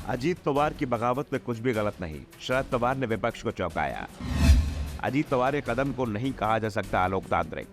अजीत पवार की बगावत में कुछ भी गलत नहीं, शरद पवार ने विपक्ष को चौंकाया। अजीत पवार के कदम को नहीं कहा जा सकता अलोकतांत्रिक।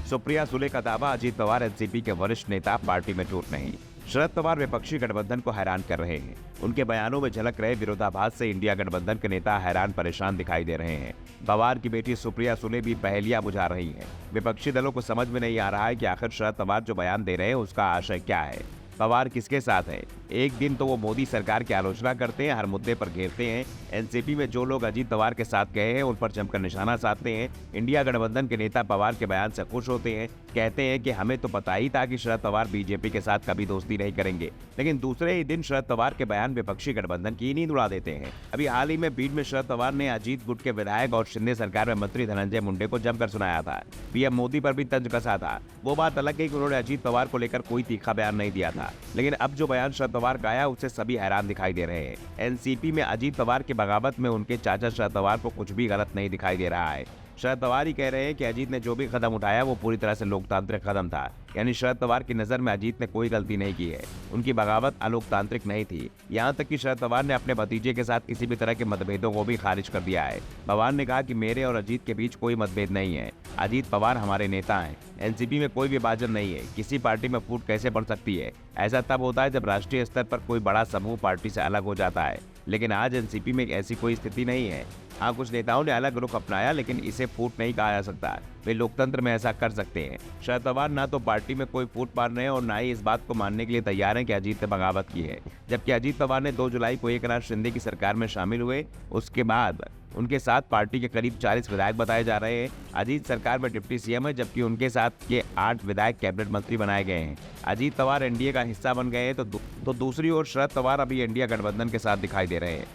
सुप्रिया सुले का दावा, अजीत पवार एनसीपी के वरिष्ठ नेता, पार्टी में टूट नहीं। शरद पवार विपक्षी गठबंधन को हैरान कर रहे हैं। उनके बयानों में झलक रहे विरोधाभास से इंडिया गठबंधन के नेता हैरान परेशान दिखाई दे रहे हैं। पवार की बेटी सुप्रिया सुले भी पहेलियां बुझा रही हैं। विपक्षी दलों को समझ में नहीं आ रहा है कि आखिर शरद पवार जो बयान दे रहे हैं उसका आशय क्या है। पवार किसके साथ है? एक दिन तो वो मोदी सरकार की आलोचना करते हैं, हर मुद्दे पर घेरते हैं। एनसीपी में जो लोग अजीत पवार के साथ गए हैं उन पर जमकर निशाना साधते हैं। इंडिया गठबंधन के नेता पवार के बयान से खुश होते हैं, कहते हैं कि हमें तो पता ही था कि शरद पवार बीजेपी के साथ कभी दोस्ती नहीं करेंगे। लेकिन दूसरे ही दिन शरद पवार के बयान विपक्षी गठबंधन की नींद उड़ा देते हैं। अभी हाल ही में बीड में शरद पवार ने अजीत गुट के विधायक और शिंदे सरकार में मंत्री धनंजय मुंडे को जमकर सुनाया था। पीएम मोदी पर भी तंज कसा था। वो बात अलग है कि उन्होंने अजीत पवार को लेकर कोई तीखा बयान नहीं दिया था, लेकिन अब जो बयान शरद पवार का आया उससे सभी हैरान दिखाई दे रहे हैं। एनसीपी में अजीत पवार की बगावत में उनके चाचा शरद पवार को कुछ भी गलत नहीं दिखाई दे रहा है। शरद पवार ही कह रहे हैं कि अजीत ने जो भी कदम उठाया वो पूरी तरह से लोकतांत्रिक कदम था। यानी शरद पवार की नजर में अजीत ने कोई गलती नहीं की है, उनकी बगावत अलोकतांत्रिक नहीं थी। यहाँ तक कि शरद पवार ने अपने भतीजे के साथ किसी भी तरह के मतभेदों को भी खारिज कर दिया है। पवार ने कहा कि मेरे और अजीत के बीच कोई मतभेद नहीं है। अजीत पवार हमारे नेता हैं। एनसीपी में कोई विभाजन नहीं है। किसी पार्टी में फूट कैसे पड़ सकती है? ऐसा तब होता है जब राष्ट्रीय स्तर पर कोई बड़ा समूह पार्टी से अलग हो जाता है, लेकिन आज एनसीपी में ऐसी कोई स्थिति नहीं है। हाँ, कुछ नेताओं ने अलग रुख अपनाया, लेकिन इसे फूट नहीं कहा जा सकता। वे लोकतंत्र में ऐसा कर सकते हैं। शरद पवार ना तो पार्टी में कोई फूट मार रहे हैं और ना ही इस बात को मानने के लिए तैयार हैं कि अजीत ने बगावत की है। जबकि अजीत पवार ने 2 जुलाई को एकनाथ शिंदे की सरकार में शामिल हुए। उसके बाद उनके साथ पार्टी के करीब 40 विधायक बताए जा रहे हैं। अजीत सरकार में डिप्टी सीएम है, जबकि उनके साथ के 8 विधायक कैबिनेट मंत्री बनाए गए हैं। अजीत पवार एनडीए का हिस्सा बन गए हैं तो दूसरी ओर शरद पवार अभी इंडिया गठबंधन के साथ दिखाई दे रहे हैं।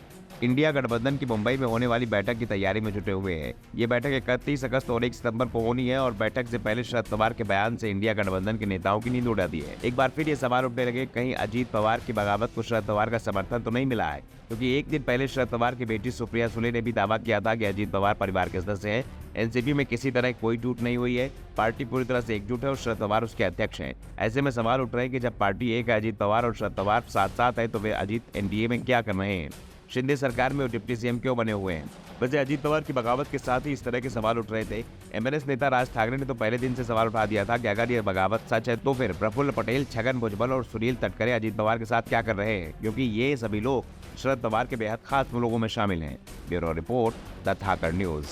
इंडिया गठबंधन की मुंबई में होने वाली बैठक की तैयारी में जुटे हुए हैं। ये बैठक 31 अगस्त और 1 सितंबर को होनी है और बैठक से पहले शरद पवार के बयान से इंडिया गठबंधन के नेताओं की नींद उड़ा दी है। एक बार फिर ये सवाल उठने लगे, कहीं अजीत पवार की बगावत को शरद पवार का समर्थन तो नहीं मिला है? क्योंकि एक दिन पहले शरद पवार की बेटी सुप्रिया सुले ने भी दावा किया था कि अजीत पवार परिवार के सदस्य हैं। एनसीपी में किसी तरह कोई टूट नहीं हुई है। पार्टी पूरी तरह से एकजुट है और शरद पवार उसके अध्यक्ष हैं। ऐसे में सवाल उठ रहे हैं कि जब पार्टी एक है, अजीत पवार और शरद पवार साथ साथ है, तो वे अजीत एनडीए में क्या कर रहे हैं? शिंदे सरकार में वो डिप्टी सीएम क्यों बने हुए हैं? वैसे अजीत पवार की बगावत के साथ ही इस तरह के सवाल उठ रहे थे। एमएनएस नेता राज ठाकरे ने तो पहले दिन से सवाल उठा दिया था कि अगर ये बगावत सच है तो फिर प्रफुल्ल पटेल, छगन भुजबल और सुनील तटकरे अजीत पवार के साथ क्या कर रहे हैं, क्योंकि ये सभी लोग शरद पवार के बेहद खास लोगों में शामिल हैं। Bureau report, the Thakar news.